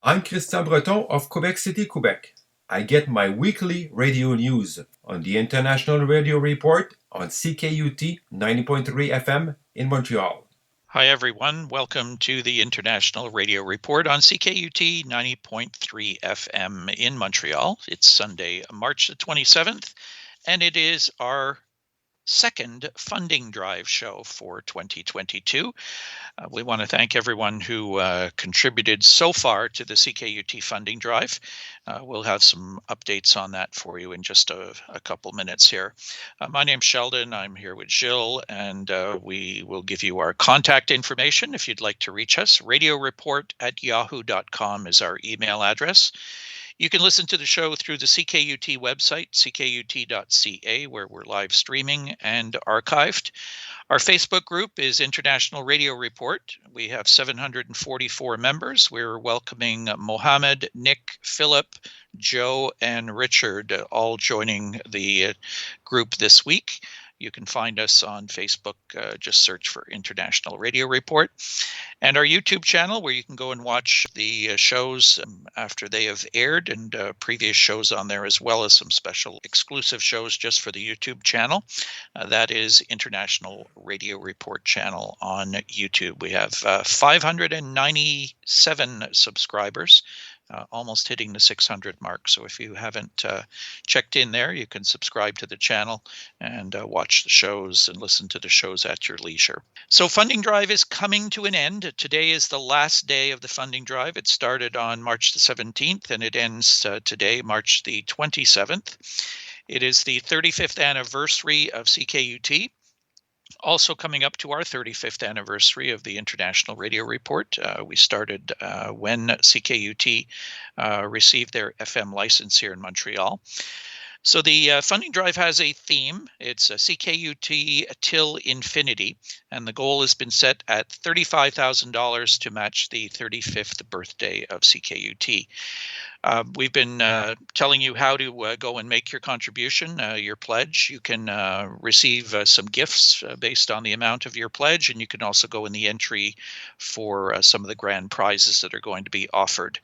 I'm Christian Breton of Quebec City, Quebec. I get my weekly radio news on the International Radio Report on CKUT 90.3 FM in Montreal. Hi, everyone. Welcome to the International Radio Report on CKUT 90.3 FM in Montreal. It's Sunday, March the 27th, and it is our second funding drive show for 2022. We want to thank everyone who contributed so far to the CKUT funding drive. We'll have some updates on that for you in just a couple minutes here. My name's Sheldon. I'm here with Jill, and we will give you our contact information if you'd like to reach us. radioreport@yahoo.com is our email address. You can listen to the show through the CKUT website, ckut.ca, where we're live streaming and archived. Our Facebook group is International Radio Report. We have 744 members. We're welcoming Mohammed, Nick, Philip, Joe, and Richard, all joining the group this week. You can find us on Facebook, just search for International Radio Report. And our YouTube channel, where you can go and watch the shows after they have aired, and previous shows on there, as well as some special exclusive shows just for the YouTube channel. That is International Radio Report channel on YouTube. We have 597 subscribers. Almost hitting the 600 mark. So if you haven't checked in there, you can subscribe to the channel and watch the shows and listen to the shows at your leisure. So funding drive is coming to an end. Today is the last day of the funding drive. It started on March the 17th and it ends today, March the 27th. It is the 35th anniversary of CKUT. Also coming up to our 35th anniversary of the International Radio Report. We started when CKUT received their FM license here in Montreal. So the funding drive has a theme. It's a CKUT till infinity, and the goal has been set at $35,000 to match the 35th birthday of CKUT. We've been telling you how to go and make your contribution, your pledge. You can receive some gifts based on the amount of your pledge, and you can also go in the entry for some of the grand prizes that are going to be offered.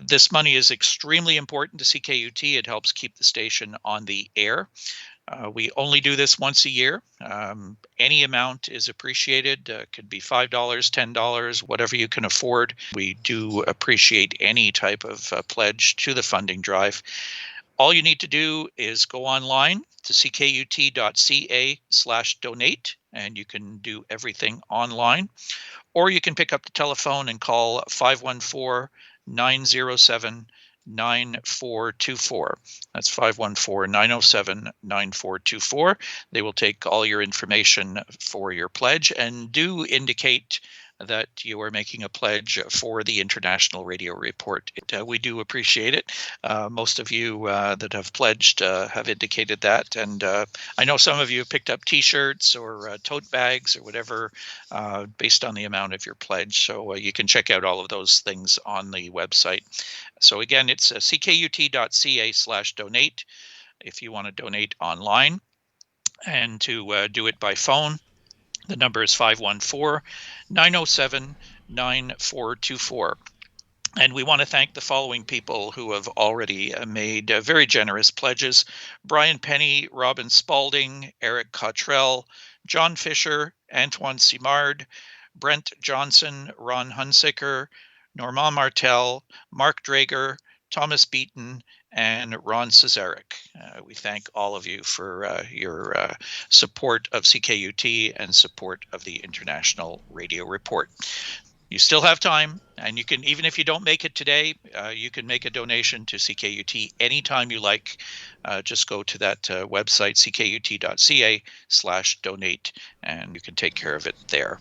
This money is extremely important to CKUT. It helps keep the station on the air. We only do this once a year. Any amount is appreciated. Could be $5, $10, whatever you can afford. We do appreciate any type of pledge to the funding drive. All you need to do is go online to ckut.ca/donate, and you can do everything online. Or you can pick up the telephone and call 514-907-9424. That's 514-907-9424. They will take all your information for your pledge, and do indicate that you are making a pledge for the International Radio Report. We do appreciate it. Most of you that have pledged have indicated that. And I know some of you have picked up T-shirts or tote bags or whatever based on the amount of your pledge. So you can check out all of those things on the website. So again, it's ckut.ca/donate if you want to donate online. And to do it by phone, the number is 514-907-9424. And we want to thank the following people who have already made very generous pledges: Brian Penny, Robin Spalding, Eric Cottrell, John Fisher, Antoine Simard, Brent Johnson, Ron Hunsaker, Normand Martel, Mark Drager, Thomas Beaton, and Ron Cesarek. We thank all of you for your support of CKUT and support of the International Radio Report. You still have time, and you can, even if you don't make it today, you can make a donation to CKUT anytime you like. Just go to that website, ckut.ca/donate, and you can take care of it there.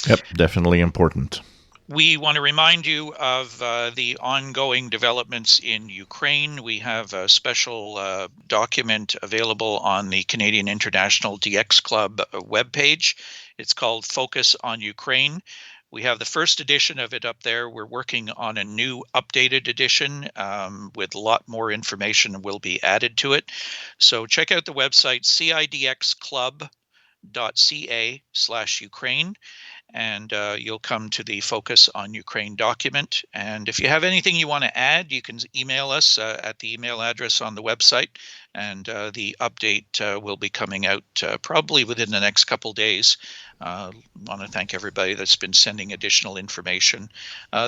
Yep, definitely important. We want to remind you of the ongoing developments in Ukraine. We have a special document available on the Canadian International DX Club webpage. It's called Focus on Ukraine. We have the first edition of it up there. We're working on a new updated edition with a lot more information will be added to it. So check out the website, cidxclub.ca/Ukraine. and you'll come to the Focus on Ukraine document. And if you have anything you want to add, you can email us at the email address on the website, and the update will be coming out probably within the next couple days. I want to thank everybody that's been sending additional information.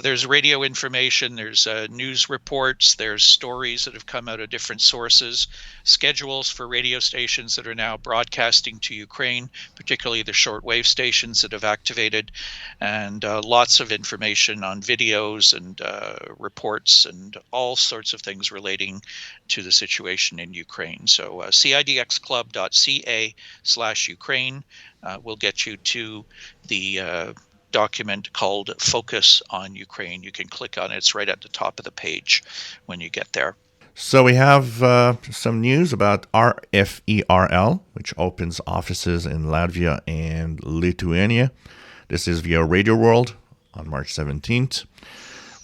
There's radio information, there's news reports, there's stories that have come out of different sources, schedules for radio stations that are now broadcasting to Ukraine, particularly the shortwave stations that have activated, and lots of information on videos and reports and all sorts of things relating to the situation in Ukraine. So cidxclub.ca/Ukraine will get you to the document called Focus on Ukraine. You can click on it. It's right at the top of the page when you get there. So we have some news about RFERL, which opens offices in Latvia and Lithuania. This is via Radio World on March 17th.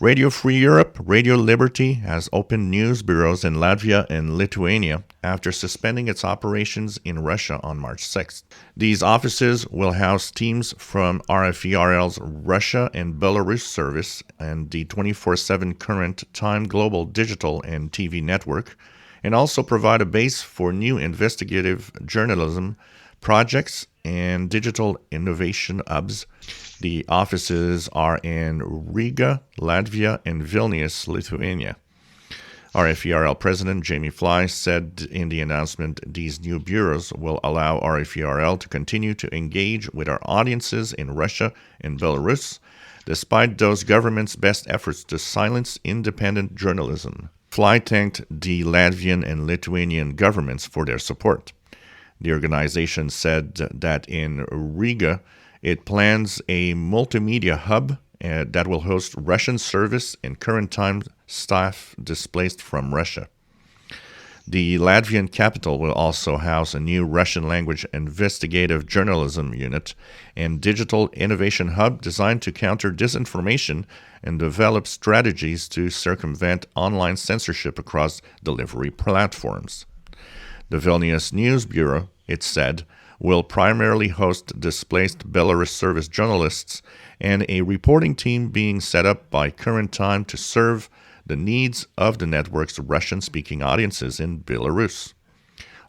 Radio Free Europe, Radio Liberty has opened news bureaus in Latvia and Lithuania after suspending its operations in Russia on March 6th. These offices will house teams from RFERL's Russia and Belarus service and the 24/7 Current Time Global Digital and TV network, and also provide a base for new investigative journalism projects and digital innovation hubs. The offices are in Riga, Latvia, and Vilnius, Lithuania. RFERL President Jamie Fly said in the announcement these new bureaus will allow RFERL to continue to engage with our audiences in Russia and Belarus, despite those governments' best efforts to silence independent journalism. Fly thanked the Latvian and Lithuanian governments for their support. The organization said that in Riga, it plans a multimedia hub that will host Russian service and current time staff displaced from Russia. The Latvian capital will also house a new Russian language investigative journalism unit and digital innovation hub designed to counter disinformation and develop strategies to circumvent online censorship across delivery platforms. The Vilnius News Bureau, it said, will primarily host displaced Belarus service journalists and a reporting team being set up by Current Time to serve the needs of the network's Russian-speaking audiences in Belarus.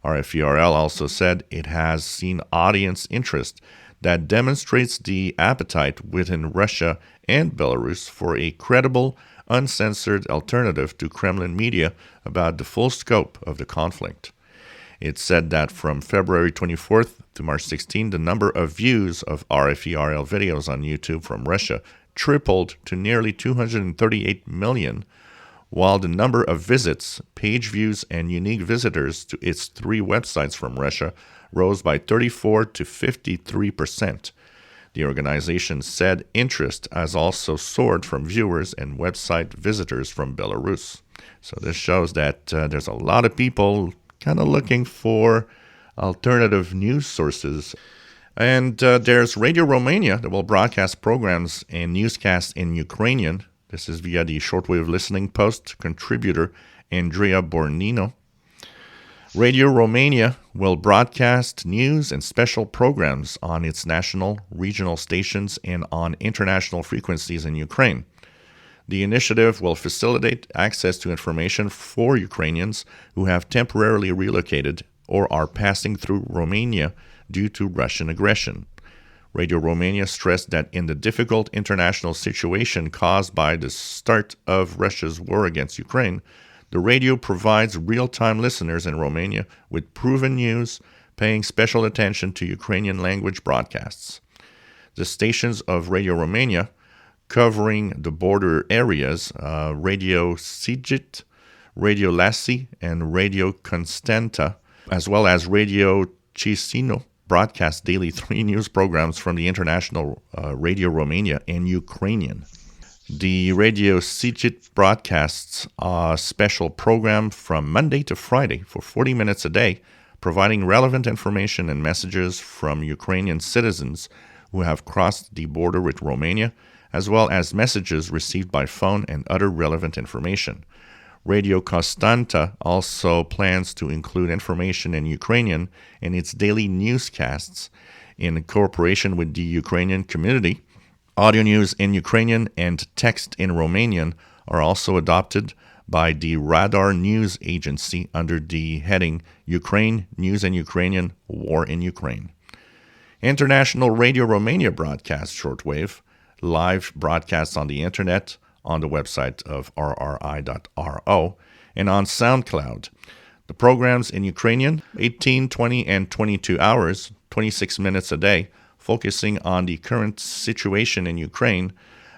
RFERL also said it has seen audience interest that demonstrates the appetite within Russia and Belarus for a credible, uncensored alternative to Kremlin media about the full scope of the conflict. It said that from February 24th to March 16th, the number of views of RFERL videos on YouTube from Russia tripled to nearly 238 million, while the number of visits, page views, and unique visitors to its 3 websites from Russia rose by 34 to 53%. The organization said interest has also soared from viewers and website visitors from Belarus. So this shows that there's a lot of people kind of looking for alternative news sources. And there's Radio Romania that will broadcast programs and newscasts in Ukrainian. This is via the Shortwave Listening Post contributor Andrea Bornino. Radio Romania will broadcast news and special programs on its national, regional stations and on international frequencies in Ukraine. The initiative will facilitate access to information for Ukrainians who have temporarily relocated or are passing through Romania due to Russian aggression. Radio Romania stressed that in the difficult international situation caused by the start of Russia's war against Ukraine, the radio provides real-time listeners in Romania with proven news, paying special attention to Ukrainian language broadcasts. The stations of Radio Romania covering the border areas, Radio Ckut, Radio Lassi, and Radio Constanta, as well as Radio Chisinau, broadcast daily 3 news programs from the international Radio Romania and Ukrainian. The Radio Ckut broadcasts a special program from Monday to Friday for 40 minutes a day, providing relevant information and messages from Ukrainian citizens who have crossed the border with Romania, as well as messages received by phone and other relevant information. Radio Constanta also plans to include information in Ukrainian in its daily newscasts. in cooperation with the Ukrainian community. Audio news in Ukrainian and text in Romanian are also adopted by the Radar News Agency under the heading Ukraine News in Ukrainian, War in Ukraine. International Radio Romania broadcasts shortwave, live broadcasts on the internet, on the website of rri.ro, and on SoundCloud. The programs in Ukrainian, 18, 20, and 22 hours, 26 minutes a day, focusing on the current situation in Ukraine,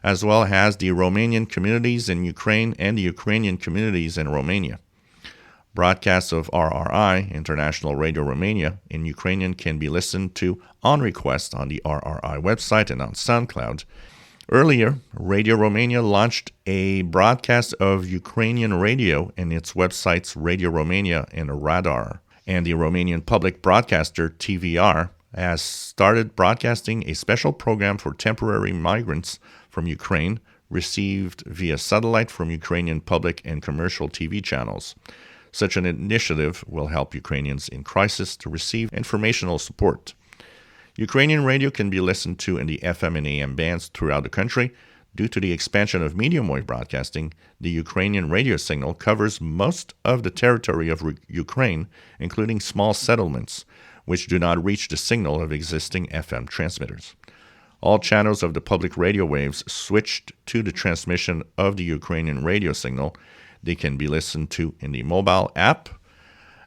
as well as the Romanian communities in Ukraine and the Ukrainian communities in Romania. Broadcasts of RRI, International Radio Romania, in Ukrainian can be listened to on request on the RRI website and on SoundCloud. Earlier, Radio Romania launched a broadcast of Ukrainian radio in its websites Radio Romania and Radar. And the Romanian public broadcaster TVR has started broadcasting a special program for temporary migrants from Ukraine received via satellite from Ukrainian public and commercial TV channels. Such an initiative will help Ukrainians in crisis to receive informational support. Ukrainian radio can be listened to in the FM and AM bands throughout the country. Due to the expansion of medium wave broadcasting, the Ukrainian radio signal covers most of the territory of Ukraine, including small settlements, which do not reach the signal of existing FM transmitters. All channels of the public radio waves switched to the transmission of the Ukrainian radio signal. They can be listened to in the mobile app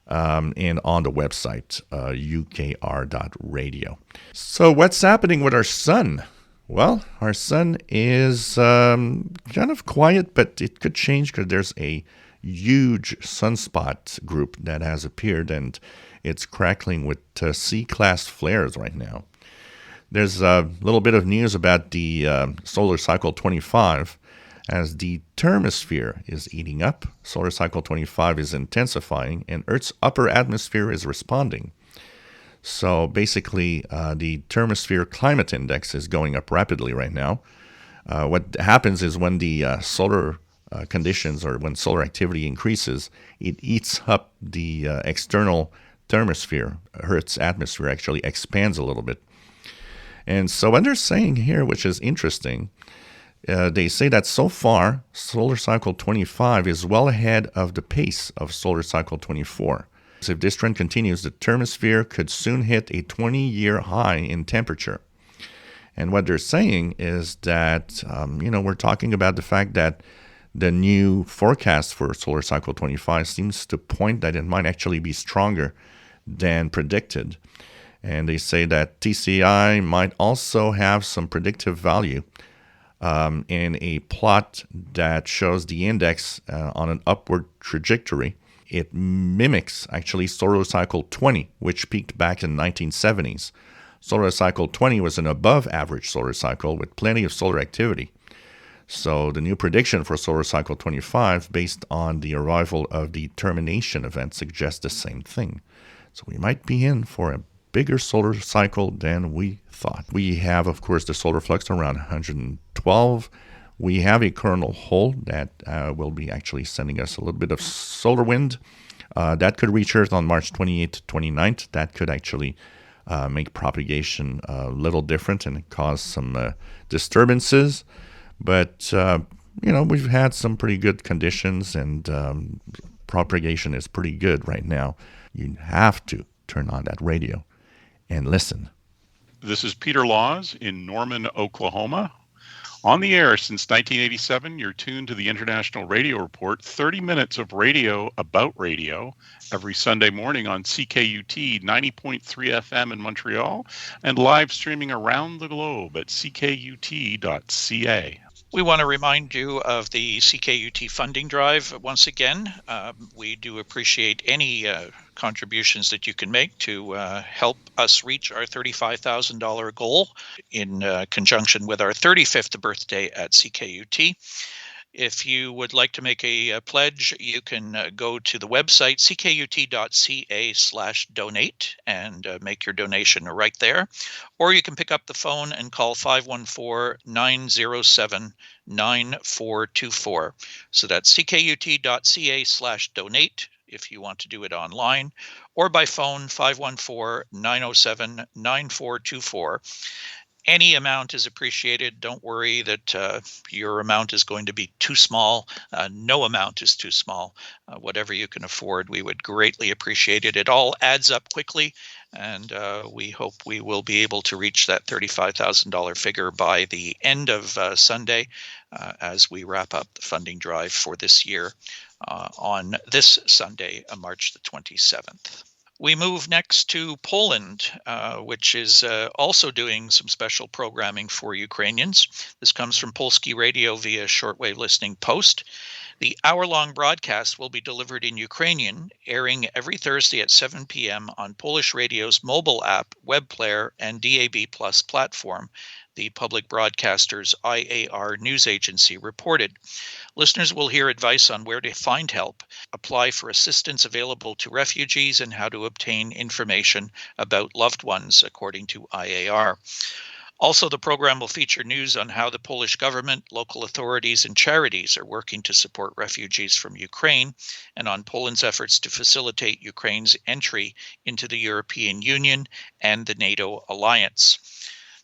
and on the website, ukr.radio. So what's happening with our sun? Well, our sun is kind of quiet, but it could change because there's a huge sunspot group that has appeared, and it's crackling with C-class flares right now. There's a little bit of news about the solar cycle 25. As the Thermosphere is heating up, solar cycle 25 is intensifying, and Earth's upper atmosphere is responding. So basically, the Thermosphere climate index is going up rapidly right now. What happens is when the solar conditions or when solar activity increases, it eats up the external thermosphere. Hertz atmosphere actually expands a little bit. And so what they're saying here, which is interesting, they say that so far, solar cycle 25 is well ahead of the pace of solar cycle 24. So if this trend continues, the thermosphere could soon hit a 20-year high in temperature. And what they're saying is that, we're talking about the fact that the new forecast for solar cycle 25 seems to point that it might actually be stronger than predicted. And they say that TCI might also have some predictive value in a plot that shows the index on an upward trajectory. It mimics actually solar cycle 20, which peaked back in the 1970s. Solar cycle 20 was an above average solar cycle with plenty of solar activity. So the new prediction for solar cycle 25 based on the arrival of the termination event suggests the same thing. So we might be in for a bigger solar cycle than we thought. We have, of course, the solar flux around 112. We have a coronal hole that will be actually sending us a little bit of solar wind. That could reach Earth on March 28th to 29th. That could actually make propagation a little different and cause some disturbances. But, we've had some pretty good conditions, and propagation is pretty good right now. You have to turn on that radio and listen. This is Peter Laws in Norman, Oklahoma. On the air since 1987, you're tuned to the International Radio Report, 30 minutes of radio about radio, every Sunday morning on CKUT 90.3 FM in Montreal, and live streaming around the globe at ckut.ca. We want to remind you of the CKUT funding drive once again. We do appreciate any contributions that you can make to help us reach our $35,000 goal in conjunction with our 35th birthday at CKUT. If you would like to make a pledge, you can go to the website ckut.ca/donate and make your donation right there. Or you can pick up the phone and call 514-907-9424. So that's ckut.ca/donate. if you want to do it online, or by phone 514-907-9424. Any amount is appreciated. Don't worry that your amount is going to be too small. No amount is too small. Whatever you can afford, we would greatly appreciate it. It all adds up quickly, and we hope we will be able to reach that $35,000 figure by the end of Sunday as we wrap up the funding drive for this year on this Sunday, March the 27th. We move next to Poland, which is also doing some special programming for Ukrainians. This comes from Polski Radio via shortwave listening post. The hour-long broadcast will be delivered in Ukrainian, airing every Thursday at 7 p.m. on Polish Radio's mobile app, web player, and DAB+ platform, the public broadcaster's IAR news agency reported. Listeners will hear advice on where to find help, apply for assistance available to refugees, and how to obtain information about loved ones, according to IAR. Also, the program will feature news on how the Polish government, local authorities, and charities are working to support refugees from Ukraine, and on Poland's efforts to facilitate Ukraine's entry into the European Union and the NATO alliance.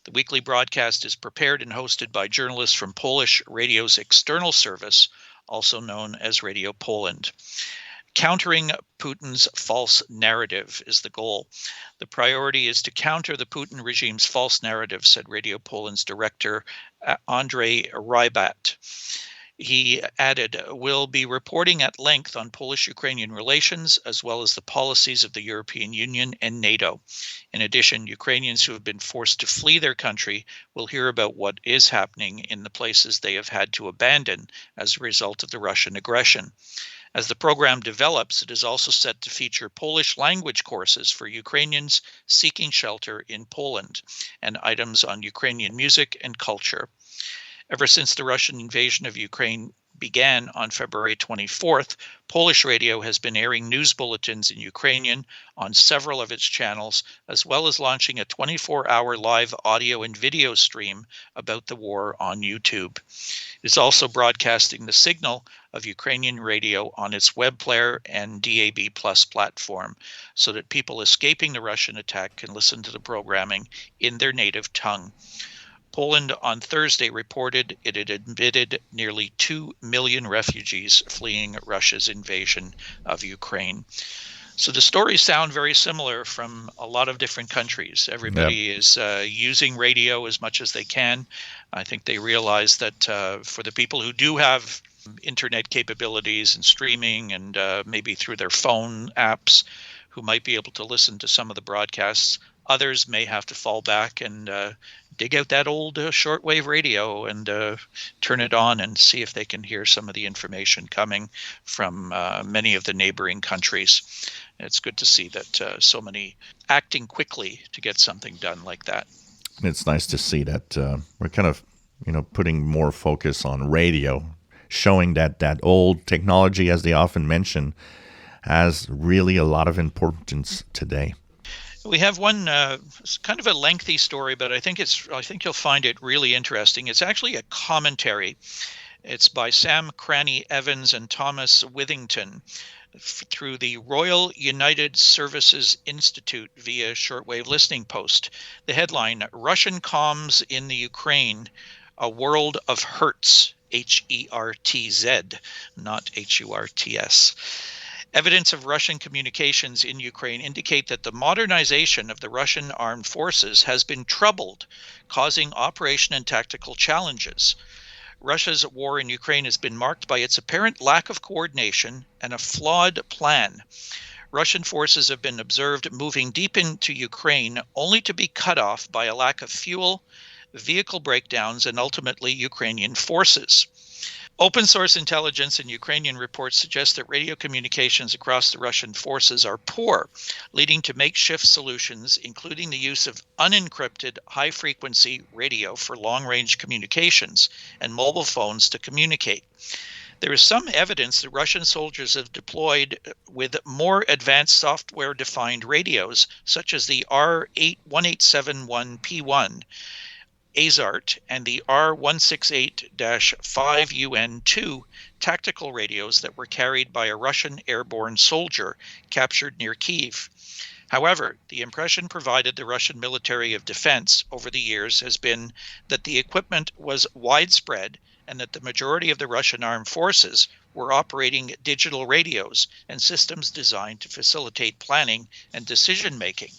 The weekly broadcast is prepared and hosted by journalists from Polish Radio's external service, also known as Radio Poland. Countering Putin's false narrative is the goal. The priority is to counter the Putin regime's false narrative, said Radio Poland's director, Andrzej Rybat. He added, we'll be reporting at length on Polish-Ukrainian relations, as well as the policies of the European Union and NATO. In addition, Ukrainians who have been forced to flee their country will hear about what is happening in the places they have had to abandon as a result of the Russian aggression. As the program develops, it is also set to feature Polish language courses for Ukrainians seeking shelter in Poland and items on Ukrainian music and culture. Ever since the Russian invasion of Ukraine began on February 24th, Polish Radio has been airing news bulletins in Ukrainian on several of its channels, as well as launching a 24-hour live audio and video stream about the war on YouTube. It is also broadcasting the signal of Ukrainian radio on its web player and DAB+ platform, so that people escaping the Russian attack can listen to the programming in their native tongue. Poland on Thursday reported it had admitted nearly 2 million refugees fleeing Russia's invasion of Ukraine. So the stories sound very similar from a lot of different countries. Everybody is using radio as much as they can. I think they realize that for the people who do have internet capabilities and streaming and maybe through their phone apps, who might be able to listen to some of the broadcasts, others may have to fall back and dig out that old shortwave radio and turn it on and see if they can hear some of the information coming from many of the neighboring countries. It's good to see that so many acting quickly to get something done like that. It's nice to see that we're kind of, putting more focus on radio, showing that old technology, as they often mention, has really a lot of importance today. We have one kind of a lengthy story, but I think you'll find it really interesting. It's actually a commentary. It's by Sam Cranny Evans and Thomas Withington through the Royal United Services Institute via shortwave listening post. The headline, Russian Comms in the Ukraine, a World of Hertz, Hertz, not Hurts. Evidence of Russian communications in Ukraine indicate that the modernization of the Russian armed forces has been troubled, causing operation and tactical challenges. Russia's war in Ukraine has been marked by its apparent lack of coordination and a flawed plan. Russian forces have been observed moving deep into Ukraine only to be cut off by a lack of fuel, vehicle breakdowns, and ultimately Ukrainian forces. Open source intelligence and Ukrainian reports suggest that radio communications across the Russian forces are poor, leading to makeshift solutions, including the use of unencrypted high-frequency radio for long-range communications and mobile phones to communicate. There is some evidence that Russian soldiers have deployed with more advanced software-defined radios, such as the R1871P1, AZART and the R168-5UN2 tactical radios that were carried by a Russian airborne soldier captured near Kyiv. However, the impression provided the Russian military of defense over the years has been that the equipment was widespread and that the majority of the Russian armed forces were operating digital radios and systems designed to facilitate planning and decision-making.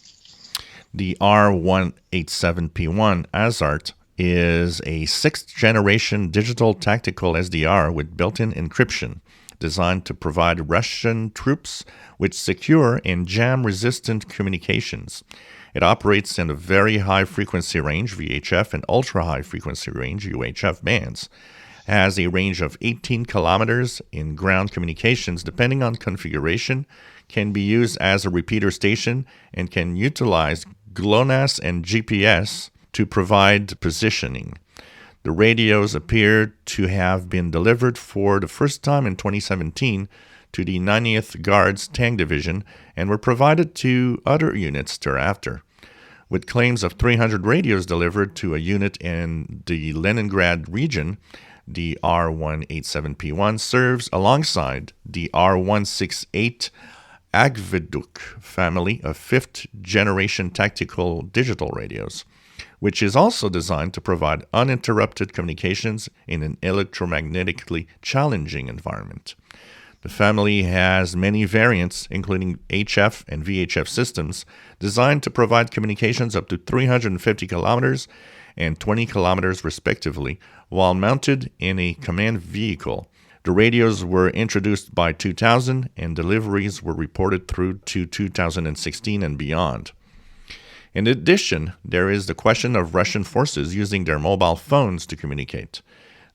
The R187P1 AZART is a sixth-generation digital tactical SDR with built-in encryption, designed to provide Russian troops with secure and jam-resistant communications. It operates in a very high-frequency range, VHF, and ultra-high-frequency range, UHF bands. Has a range of 18 kilometers in ground communications depending on configuration, can be used as a repeater station, and can utilize GLONASS and GPS to provide positioning. The radios appear to have been delivered for the first time in 2017 to the 90th Guards Tank Division and were provided to other units thereafter. With claims of 300 radios delivered to a unit in the Leningrad region, the R187P1 serves alongside the R168 Agveduk family of fifth-generation tactical digital radios, which is also designed to provide uninterrupted communications in an electromagnetically challenging environment. The family has many variants, including HF and VHF systems, designed to provide communications up to 350 kilometers and 20 kilometers respectively, while mounted in a command vehicle. The radios were introduced by 2000, and deliveries were reported through to 2016 and beyond. In addition, there is the question of Russian forces using their mobile phones to communicate.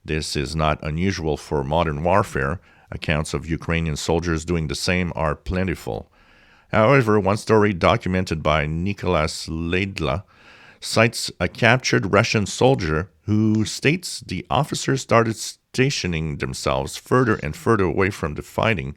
This is not unusual for modern warfare. Accounts of Ukrainian soldiers doing the same are plentiful. However, one story documented by Nicholas Laidla cites a captured Russian soldier who states the officers started stationing themselves further and further away from the fighting.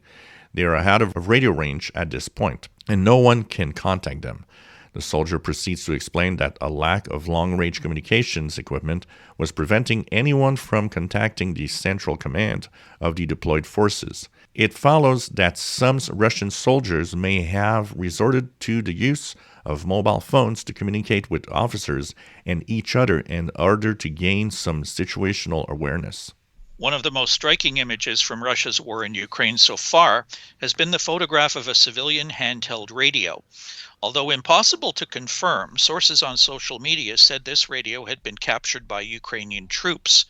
They are out of radio range at this point, and no one can contact them. The soldier proceeds to explain that a lack of long-range communications equipment was preventing anyone from contacting the central command of the deployed forces. It follows that some Russian soldiers may have resorted to the use of mobile phones to communicate with officers and each other in order to gain some situational awareness. One of the most striking images from Russia's war in Ukraine so far has been the photograph of a civilian handheld radio. Although impossible to confirm, sources on social media said this radio had been captured by Ukrainian troops.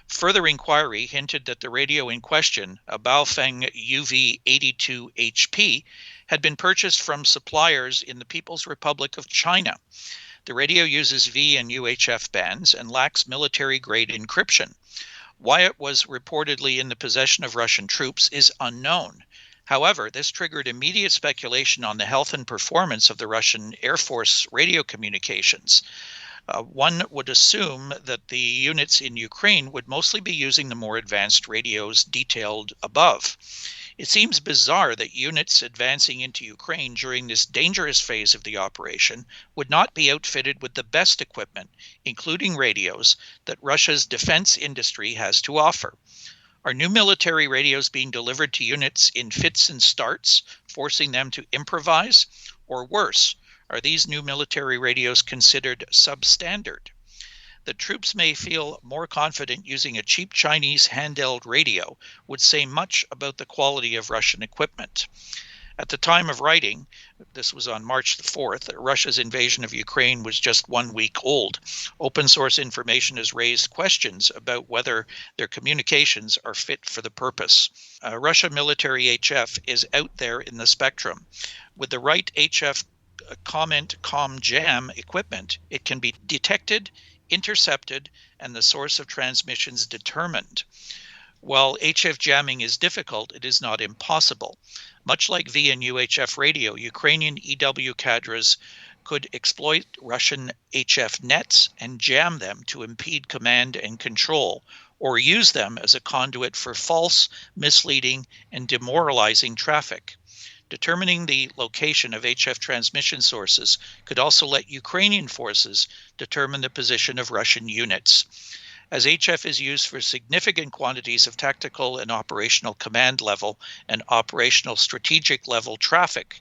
Further inquiry hinted that the radio in question, a Baofeng UV82HP, had been purchased from suppliers in the People's Republic of China. The radio uses V and UHF bands and lacks military-grade encryption. Why it was reportedly in the possession of Russian troops is unknown. However, this triggered immediate speculation on the health and performance of the Russian Air Force radio communications. One would assume that the units in Ukraine would mostly be using the more advanced radios detailed above. It seems bizarre that units advancing into Ukraine during this dangerous phase of the operation would not be outfitted with the best equipment, including radios, that Russia's defense industry has to offer. Are new military radios being delivered to units in fits and starts, forcing them to improvise? Or worse, are these new military radios considered substandard? The troops may feel more confident using a cheap Chinese handheld radio would say much about the quality of Russian equipment. At the time of writing, this was on March the 4th, Russia's invasion of Ukraine was just 1 week old. Open source information has raised questions about whether their communications are fit for the purpose. Russia military HF is out there in the spectrum. With the right HF COM-JAM equipment, it can be detected, intercepted, and the source of transmissions determined. While HF jamming is difficult, it is not impossible. Much like V and UHF radio, Ukrainian EW cadres could exploit Russian HF nets and jam them to impede command and control, or use them as a conduit for false, misleading, and demoralizing traffic. Determining the location of HF transmission sources could also let Ukrainian forces determine the position of Russian units. As HF is used for significant quantities of tactical and operational command level and operational strategic level traffic,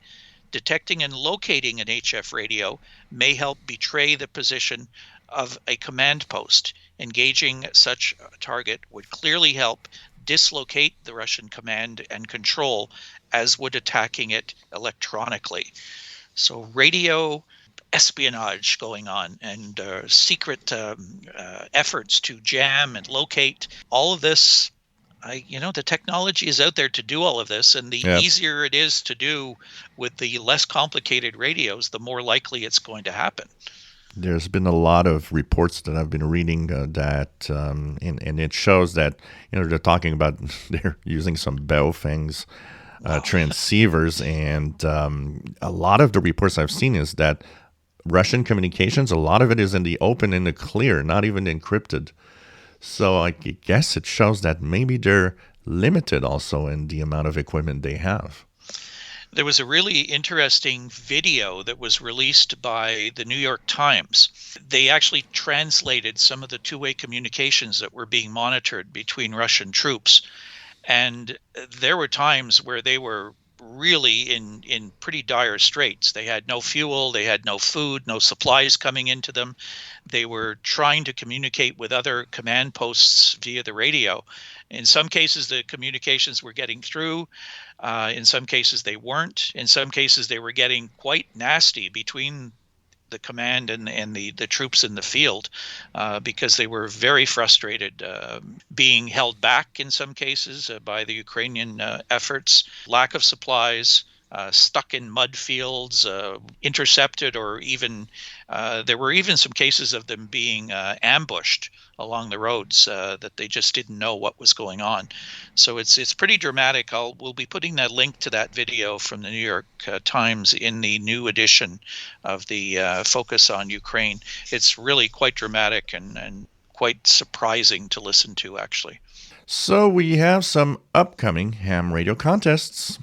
detecting and locating an HF radio may help betray the position of a command post. Engaging such a target would clearly help dislocate the Russian command and control, as would attacking it electronically. So radio espionage going on, and secret efforts to jam and locate all of this. The technology is out there to do all of this, and the easier it is to do with the less complicated radios, the more likely it's going to happen. There's been a lot of reports that I've been reading that, and it shows that, they're talking about they're using some Baofeng's transceivers, and a lot of the reports I've seen is that Russian communications, a lot of it is in the open, in the clear, not even encrypted. So I guess it shows that maybe they're limited also in the amount of equipment they have. There was a really interesting video that was released by the New York Times. They actually translated some of the two-way communications that were being monitored between Russian troops. And there were times where they were really in pretty dire straits. They had no fuel, they had no food, no supplies coming into them. They were trying to communicate with other command posts via the radio. In some cases, the communications were getting through. In some cases, they weren't. In some cases, they were getting quite nasty between the command and the troops in the field, because they were very frustrated, being held back in some cases by the Ukrainian efforts, lack of supplies, stuck in mud fields, intercepted, or even there were even some cases of them being ambushed along the roads, that they just didn't know what was going on. So it's pretty dramatic. We'll be putting that link to that video from the New York Times in the new edition of the Focus on Ukraine. It's really quite dramatic and quite surprising to listen to, actually. So we have some upcoming ham radio contests.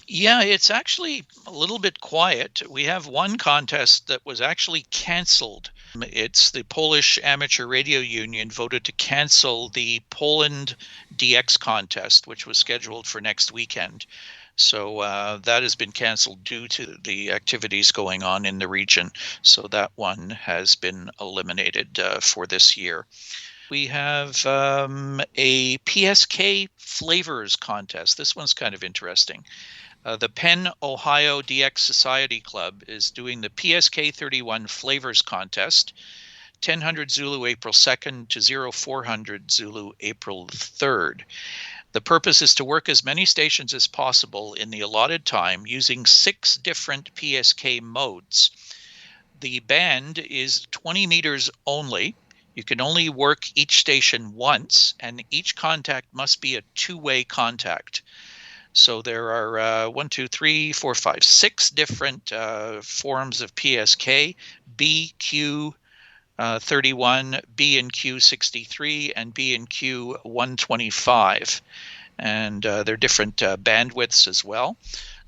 Yeah, it's actually a little bit quiet. We have one contest that was actually canceled. It's the Polish Amateur Radio Union voted to cancel the Poland DX contest, which was scheduled for next weekend. So that has been canceled due to the activities going on in the region. So that one has been eliminated for this year. We have a PSK flavors contest. This one's kind of interesting. The Penn, Ohio DX Society Club is doing the PSK 31 Flavors Contest, 1000 Zulu April 2nd to 0400 Zulu April 3rd. The purpose is to work as many stations as possible in the allotted time using 6 different PSK modes. The band is 20 meters only. You can only work each station once, and each contact must be a two-way contact. So there are 6 different forms of PSK: B, Q 31, B and Q 63, and B and Q 125. And they're different bandwidths as well.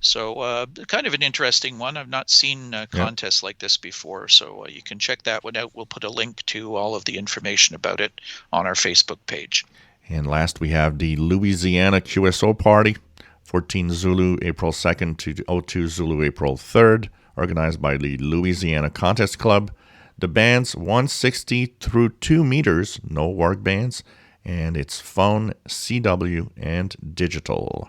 So kind of an interesting one. I've not seen contests like this before, so you can check that one out. We'll put a link to all of the information about it on our Facebook page. And last, we have the Louisiana QSO Party, 14 Zulu April 2nd to 02 Zulu April 3rd, organized by the Louisiana Contest Club. The bands 160 through 2 meters, no work bands, and it's phone, CW, and digital.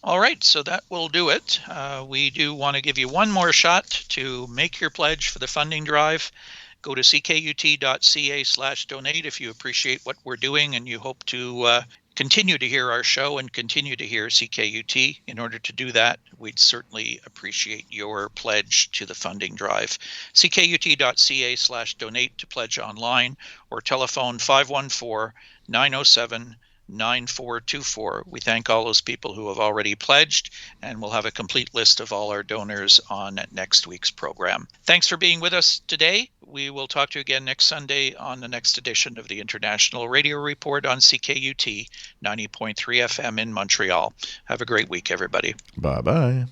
All right, so that will do it. We do want to give you one more shot to make your pledge for the funding drive. Go to ckut.ca/donate if you appreciate what we're doing and you hope to continue to hear our show and continue to hear CKUT. In order to do that, we'd certainly appreciate your pledge to the funding drive. ckut.ca/donate to pledge online, or telephone 514-907-9424. We thank all those people who have already pledged, and we'll have a complete list of all our donors on next week's program. Thanks for being with us today. We will talk to you again next Sunday on the next edition of the International Radio Report on CKUT 90.3 FM in Montreal. Have a great week, everybody. Bye-bye.